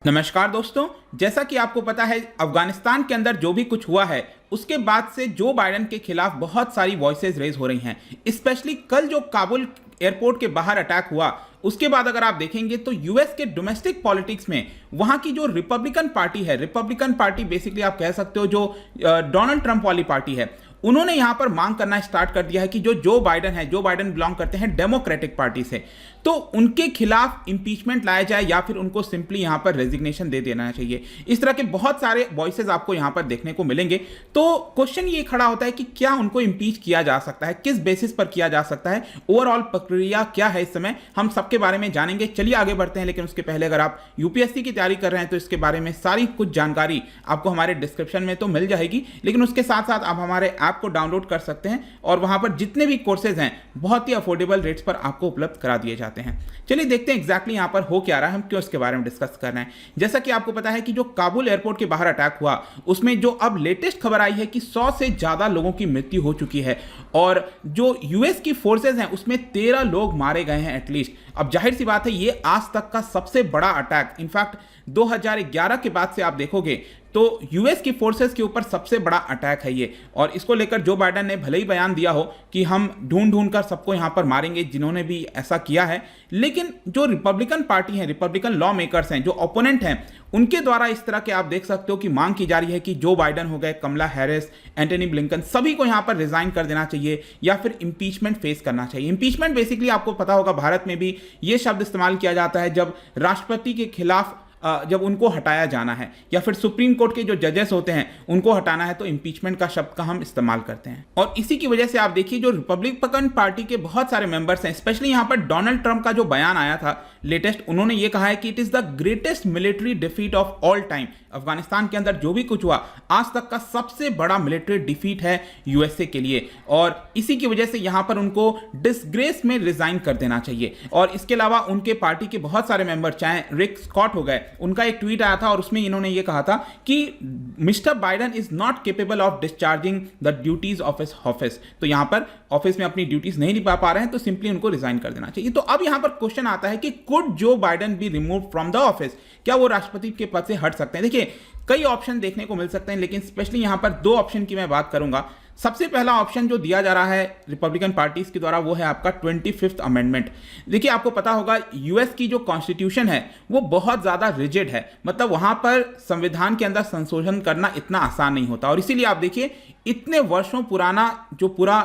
नमस्कार दोस्तों, जैसा कि आपको पता है अफगानिस्तान के अंदर जो भी कुछ हुआ है उसके बाद से जो बाइडेन के खिलाफ बहुत सारी वॉइसेस रेज हो रही हैं। स्पेशली कल जो काबुल एयरपोर्ट के बाहर अटैक हुआ उसके बाद अगर आप देखेंगे तो यूएस के डोमेस्टिक पॉलिटिक्स में वहां की जो रिपब्लिकन पार्टी है, रिपब्लिकन पार्टी बेसिकली आप कह सकते हो जो डोनाल्ड ट्रंप वाली पार्टी है, उन्होंने यहां पर मांग करना स्टार्ट कर दिया है कि जो बाइडेन है, जो बाइडेन बिलोंग करते हैं डेमोक्रेटिक पार्टी से, तो उनके खिलाफ इंपीचमेंट लाया जाए या फिर उनको सिंपली यहां पर रेजिग्नेशन दे देना चाहिए। इस तरह के बहुत सारे वॉइसेस आपको यहां पर देखने को मिलेंगे। तो क्वेश्चन ये खड़ा होता है कि क्या उनको इंपीच किया जा सकता है, किस बेसिस पर किया जा सकता है, ओवरऑल प्रक्रिया क्या है इस समय, हम सबके बारे में जानेंगे। चलिए आगे बढ़ते हैं, लेकिन उसके पहले अगर आप यूपीएससी की तैयारी कर रहे हैं तो इसके बारे में सारी कुछ जानकारी आपको हमारे डिस्क्रिप्शन में तो मिल जाएगी, लेकिन उसके साथ साथ आप हमारे ऐप को डाउनलोड कर सकते हैं और वहां पर जितने भी कोर्सेज हैं बहुत ही अफोर्डेबल रेट्स पर आपको उपलब्ध करा दिए जाते हैं। चलिए देखते हैं एग्जैक्टली यहां पर हो क्या रहा है, हम क्यों इसके बारे में डिस्कस कर रहे हैं। जैसा कि आपको पता है कि जो काबुल एयरपोर्ट के बाहर अटैक हुआ उसमें जो अब लेटेस्ट खबर आई है कि 100 से ज्यादा लोगों की मृत्यु हो चुकी है और जो यूएस की फोर्सेज हैं उसमें 13 लोग मारे गए हैं एटलीस्ट। अब जाहिर सी बात है ये आज तक का सबसे बड़ा अटैक, इनफैक्ट 2011 के बाद से आप देखोगे तो यूएस की फोर्सेस के ऊपर सबसे बड़ा अटैक है ये। और इसको लेकर जो बाइडेन ने भले ही बयान दिया हो कि हम ढूंढ ढूंढ कर सबको यहां पर मारेंगे जिन्होंने भी ऐसा किया है, लेकिन जो रिपब्लिकन पार्टी है, रिपब्लिकन लॉ मेकर्स हैं, जो ओपोनेंट हैं, उनके द्वारा इस तरह के आप देख सकते हो कि मांग की जा रही है कि जो बाइडेन हो गए, कमला हैरिस, एंटनी ब्लिंकन, सभी को यहां पर रिजाइन कर देना चाहिए या फिर इंपीचमेंट फेस करना चाहिए। इंपीचमेंट बेसिकली आपको पता होगा भारत में भी ये शब्द इस्तेमाल किया जाता है जब राष्ट्रपति के खिलाफ जब उनको हटाया जाना है या फिर सुप्रीम कोर्ट के जो जजेस होते हैं उनको हटाना है तो इंपीचमेंट का शब्द का हम इस्तेमाल करते हैं। और इसी की वजह से आप देखिए जो रिपब्लिकन पार्टी के बहुत सारे मेंबर्स हैं, स्पेशली यहां पर डोनाल्ड ट्रंप का जो बयान आया था लेटेस्ट, उन्होंने ये कहा है कि it is the greatest military defeat of all time. Afghanistan के अंदर जो भी कुछ हुआ आज तक का सबसे बड़ा मिलिट्री डिफीट है यूएसए के लिए और इसी की वजह से यहां पर उनको डिसग्रेस में रिजाइन कर देना चाहिए। और इसके अलावा उनके पार्टी के बहुत सारे मेंबर, चाहे रिक स्कॉट हो गए, उनका एक ट्वीट आया था और उसमें इन्होंने ये कहा था कि mister Biden is not capable of discharging the duties of his office. तो यहां पर ऑफिस में अपनी ड्यूटीज नहीं निभा पा रहे हैं तो सिंपली उनको रिजाइन कर देना चाहिए। तो अब यहां पर क्वेश्चन आता है कि could Joe Biden be remove from the office, क्या वो राष्ट्रपति के पद से हट सकते हैं? देखिए कई ऑप्शन देखने को मिल सकते हैं, लेकिन स्पेशली यहां पर दो ऑप्शन की मैं बात करूंगा। सबसे पहला ऑप्शन जो दिया जा रहा है रिपब्लिकन पार्टीज के द्वारा वो है आपका 25th अमेंडमेंट। देखिए आपको पता होगा यूएस की जो कॉन्स्टिट्यूशन है वो बहुत ज्यादा रिजिड है, मतलब वहां पर संविधान के अंदर संशोधन करना इतना आसान नहीं होता और इसीलिए आप देखिए इतने वर्षों पुराना जो पूरा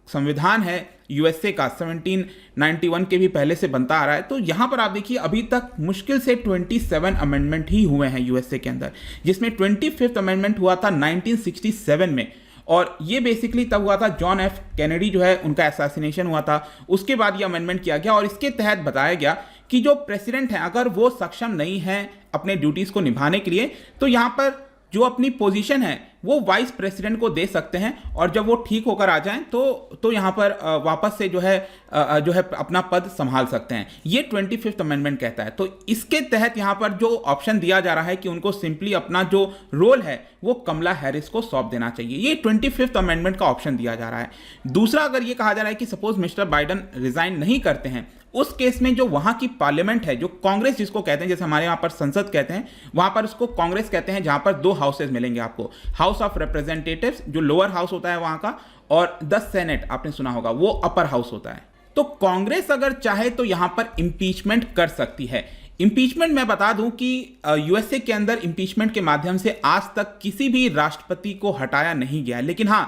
संविधान है यूएसए का 1791 के भी पहले से बनता आ रहा है, तो यहां पर आप देखिए अभी तक मुश्किल से 27 अमेंडमेंट ही हुए हैं यूएसए के अंदर, जिसमें 25th अमेंडमेंट हुआ था 1967 में और ये बेसिकली तब हुआ था जॉन एफ कैनेडी जो है उनका असैसिनेशन हुआ था, उसके बाद ये अमेंडमेंट किया गया और इसके तहत बताया गया कि जो प्रेसिडेंट है अगर वो सक्षम नहीं है अपने ड्यूटीज को निभाने के लिए तो यहां पर जो अपनी पोजीशन है वो वाइस प्रेसिडेंट को दे सकते हैं और जब वो ठीक होकर आ जाएं तो यहां पर वापस से जो है अपना पद संभाल सकते हैं। ये 25th अमेंडमेंट कहता है। तो इसके तहत यहां पर जो ऑप्शन दिया जा रहा है कि उनको सिंपली अपना जो रोल है वो कमला हैरिस को सौंप देना चाहिए, ये 25th अमेंडमेंट का ऑप्शन दिया जा रहा है। दूसरा अगर ये कहा जा रहा है कि सपोज मिस्टर बाइडेन रिजाइन नहीं करते हैं, उस केस में जो वहां की पार्लियामेंट है, जो कांग्रेस जिसको कहते हैं, जैसे हमारे यहां पर संसद कहते हैं, वहां पर उसको कांग्रेस कहते हैं, जहां पर दो हाउसेज मिलेंगे आपको, हाउस ऑफ रिप्रेजेंटेटिव्स जो लोअर हाउस होता है वहां का, और द सेनेट आपने सुना होगा वो अपर हाउस होता है। तो कांग्रेस अगर चाहे तो यहां पर इंपीचमेंट कर सकती है। इंपीचमेंट मैं बता दूं कि यूएसए के अंदर इंपीचमेंट के माध्यम से आज तक किसी भी राष्ट्रपति को हटाया नहीं गया, लेकिन हां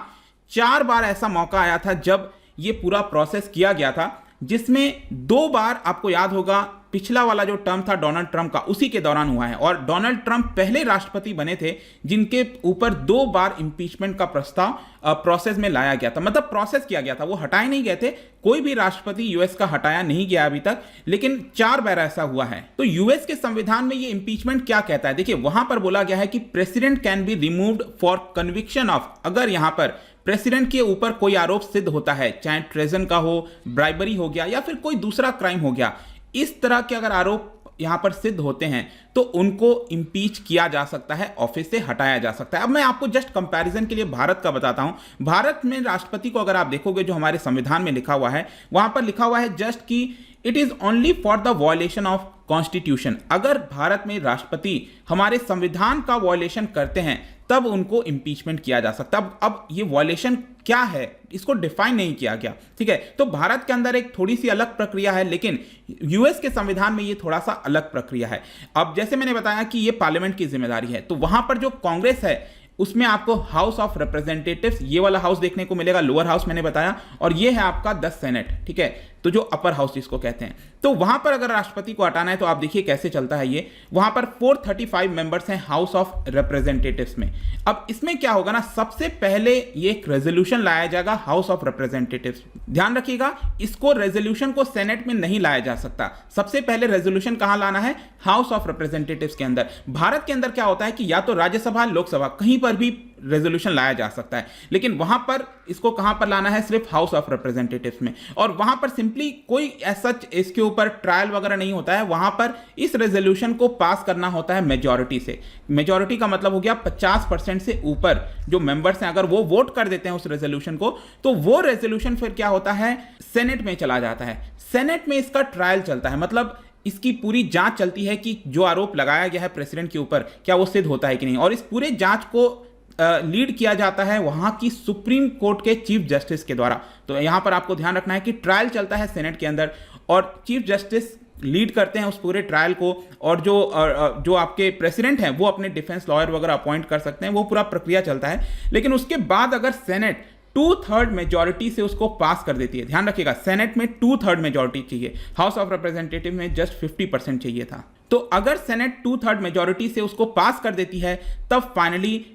4 बार ऐसा मौका आया था जब यह पूरा प्रोसेस किया गया था, जिसमें 2 बार आपको याद होगा पिछला वाला जो टर्म था डोनाल्ड ट्रंप का उसी के दौरान हुआ है और डोनाल्ड ट्रंप पहले राष्ट्रपति बने थे जिनके ऊपर 2 बार इंपीचमेंट का प्रस्ताव प्रोसेस में लाया गया था, मतलब प्रोसेस किया गया था, वो हटाए नहीं गए थे। कोई भी राष्ट्रपति यूएस का हटाया नहीं गया अभी तक, लेकिन 4 बार ऐसा हुआ है। तो यूएस के संविधान में ये इंपीचमेंट क्या कहता है? देखिए वहां पर बोला गया है कि president can be removed for conviction of, अगर यहां पर प्रेसिडेंट के ऊपर कोई आरोप सिद्ध होता है, चाहे ट्रेजन का हो, ब्राइबरी हो गया या फिर कोई दूसरा क्राइम हो गया, इस तरह के अगर आरोप यहां पर सिद्ध होते हैं तो उनको इंपीच किया जा सकता है, ऑफिस से हटाया जा सकता है। अब मैं आपको जस्ट कंपैरिजन के लिए भारत का बताता हूं। भारत में राष्ट्रपति को अगर आप देखोगे जो हमारे संविधान में लिखा हुआ है, वहां पर लिखा हुआ है जस्ट कि it is only for the violation of constitution. अगर भारत में राष्ट्रपति हमारे संविधान का वॉयलेशन करते हैं तब उनको इंपीचमेंट किया जा सकता है। अब ये वॉयलेशन क्या है इसको डिफाइन नहीं किया गया, ठीक है। तो भारत के अंदर एक थोड़ी सी अलग प्रक्रिया है, लेकिन यूएस के संविधान में ये थोड़ा सा अलग प्रक्रिया है। अब जैसे मैंने बताया कि ये पार्लियामेंट की जिम्मेदारी है, तो वहां पर जो कांग्रेस है उसमें आपको हाउस ऑफ रिप्रेजेंटेटिव्स, ये वाला हाउस देखने को मिलेगा, लोअर हाउस मैंने बताया, और ये है आपका 10 सेनेट, ठीक है। तो जो अपर हाउस जिसको कहते हैं, तो वहां पर अगर राष्ट्रपति को हटाना है तो आप देखिए कैसे चलता है ये। वहां पर 435 मेंबर्स हैं हाउस ऑफ रिप्रेजेंटेटिव्स में। अब इसमें क्या होगा ना, सबसे पहले ये एक रेजोल्यूशन लाया जाएगा हाउस ऑफ रिप्रेजेंटेटिव्स। ध्यान रखिएगा, इसको रेजोल्यूशन को सेनेट में नहीं लाया जा सकता। सबसे पहले रेजोल्यूशन कहां लाना है, हाउस ऑफ रिप्रेजेंटेटिव्स के अंदर। भारत के अंदर क्या होता है कि या तो राज्यसभा, लोकसभा, कहीं पर भी रेजोल्यूशन लाया जा सकता है, लेकिन वहां पर इसको कहां पर लाना है, सिर्फ हाउस ऑफ रिप्रेजेंटेटिव्स में। और वहां पर सिंपली कोई ऐसा इसके ऊपर ट्रायल वगैरह नहीं होता है, वहां पर इस रेजोल्यूशन को पास करना होता है मेजॉरिटी से। मेजॉरिटी का मतलब हो गया 50% से ऊपर जो मेंबर्स हैं, अगर वो वोट कर देते हैं उस रेजोल्यूशन को, तो वो रेजोल्यूशन फिर क्या होता है, सेनेट में चला जाता है। सेनेट में इसका ट्रायल चलता है, मतलब इसकी पूरी जांच चलती है कि जो आरोप लगाया गया है प्रेसिडेंट के ऊपर क्या वो सिद्ध होता है कि नहीं। और इस पूरे जांच को लीड किया जाता है वहां की सुप्रीम कोर्ट के चीफ जस्टिस के द्वारा। तो यहां पर आपको ध्यान रखना है कि ट्रायल चलता है सेनेट के अंदर और चीफ जस्टिस लीड करते हैं उस पूरे ट्रायल को, और जो आपके प्रेसिडेंट हैं वो अपने डिफेंस लॉयर वगैरह अपॉइंट कर सकते हैं, वो पूरा प्रक्रिया चलता है। लेकिन उसके बाद अगर सेनेट 2/3 मेजॉरिटी से उसको पास कर देती है, ध्यान रखिएगा सेनेट में 2/3 मेजॉरिटी चाहिए, हाउस ऑफ रिप्रेजेंटेटिव में जस्ट 50% चाहिए था। तो अगर सेनेट 2/3 मेजॉरिटी से उसको पास कर देती है तब फाइनली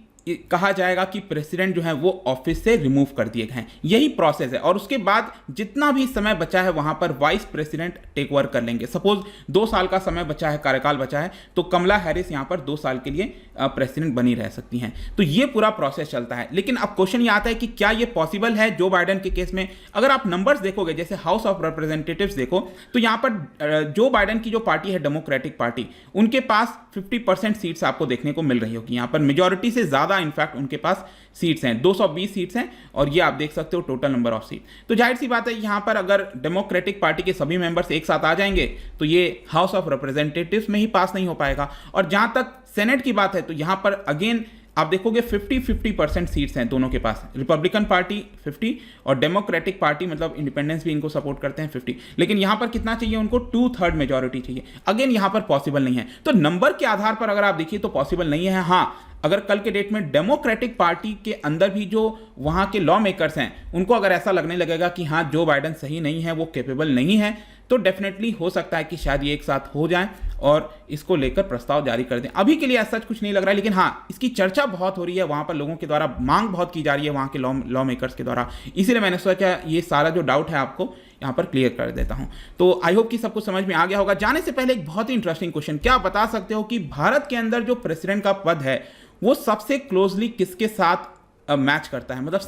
कहा जाएगा कि प्रेसिडेंट जो है वो ऑफिस से रिमूव कर दिए गए हैं। यही प्रोसेस है, और उसके बाद जितना भी समय बचा है वहां पर वाइस प्रेसिडेंट टेक ओवर कर लेंगे। सपोज 2 साल का समय बचा है, कार्यकाल बचा है, तो कमला हैरिस यहां पर 2 साल के लिए प्रेसिडेंट बनी रह सकती हैं। तो ये पूरा प्रोसेस चलता है। लेकिन अब क्वेश्चन ये आता है कि क्या ये पॉसिबल है जो बाइडेन के केस में। अगर आप नंबर्स देखोगे, जैसे हाउस ऑफ रिप्रेजेंटेटिव्स देखो, तो यहां पर जो बाइडेन की जो पार्टी है डेमोक्रेटिक पार्टी, उनके पास 50% सीट्स आपको देखने को मिल रही होगी। यहां पर मेजॉरिटी से ज्यादा इनफैक्ट उनके पास सीट्स हैं, 220 सीट्स हैं, और ये आप देख सकते हो टोटल नंबर ऑफ सीट। तो जाहिर सी बात है यहां पर अगर डेमोक्रेटिक पार्टी के सभी मेंबर्स एक साथ आ जाएंगे तो ये हाउस ऑफ रिप्रेजेंटेटिव्स में ही पास नहीं हो पाएगा। और जहां तक सेनेट की बात है तो यहां पर अगेन आप देखोगे 50-50% सीट्स हैं दोनों के पास। रिपब्लिकन पार्टी 50 और डेमोक्रेटिक पार्टी, मतलब इंडिपेंडेंस भी इनको सपोर्ट करते हैं, 50। लेकिन यहां पर कितना चाहिए उनको, 2/3 मेजॉरिटी चाहिए। अगेन यहां पर पॉसिबल नहीं है। तो नंबर के आधार पर अगर आप देखिए तो पॉसिबल नहीं है। हां, अगर कल के डेट में डेमोक्रेटिक पार्टी के अंदर भी जो वहां के लॉ मेकर्स हैं उनको अगर ऐसा लगने लगेगा कि हाँ जो बाइडेन सही नहीं है, वो कैपेबल नहीं है, तो डेफिनेटली हो सकता है कि शायद ये एक साथ हो जाए और इसको लेकर प्रस्ताव जारी कर दें। अभी के लिए ऐसा कुछ नहीं लग रहा है, लेकिन हाँ इसकी चर्चा बहुत हो रही है, वहां पर लोगों के द्वारा मांग बहुत की जा रही है वहां के लॉ मेकर्स के द्वारा। इसीलिए मैंने सोचा ये सारा जो डाउट है आपको यहाँ पर क्लियर कर देता हूं। तो आई होप कि सबको समझ में आ गया होगा। जाने से पहले एक बहुत ही इंटरेस्टिंग क्वेश्चन, क्या आप बता सकते हो कि भारत के अंदर जो प्रेसिडेंट का पद है वो सबसे क्लोजली किसके साथ मैच करता है, मतलब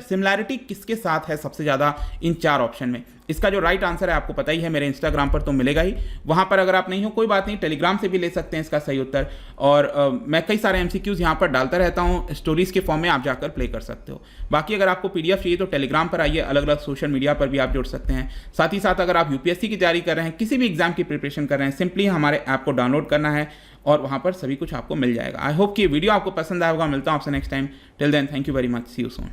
सिमिलैरिटी किसके साथ है सबसे ज्यादा इन 4 ऑप्शन में। इसका जो राइट आंसर है आपको पता ही है, मेरे इंस्टाग्राम पर तो मिलेगा ही। वहां पर अगर आप नहीं हो कोई बात नहीं, टेलीग्राम से भी ले सकते हैं इसका सही उत्तर। और मैं कई सारे एमसीक्यूज यहां पर डालता रहता हूं, स्टोरीज के फॉर्म में आप जाकर प्ले कर सकते हो। बाकी अगर आपको पीडीएफ चाहिए तो टेलीग्राम पर आइए, अलग अलग सोशल मीडिया पर भी आप जुड़ सकते हैं। साथ ही साथ अगर आप यूपीएससी की तैयारी कर रहे हैं, किसी भी एग्जाम की प्रिपरेशन कर रहे हैं, सिंपली हमारे ऐप को डाउनलोड करना है और वहां पर सभी कुछ आपको मिल जाएगा। आई होप कि वीडियो आपको पसंद आया होगा। मिलता हूं आपसे next time. Till then, thank you very much, see you soon.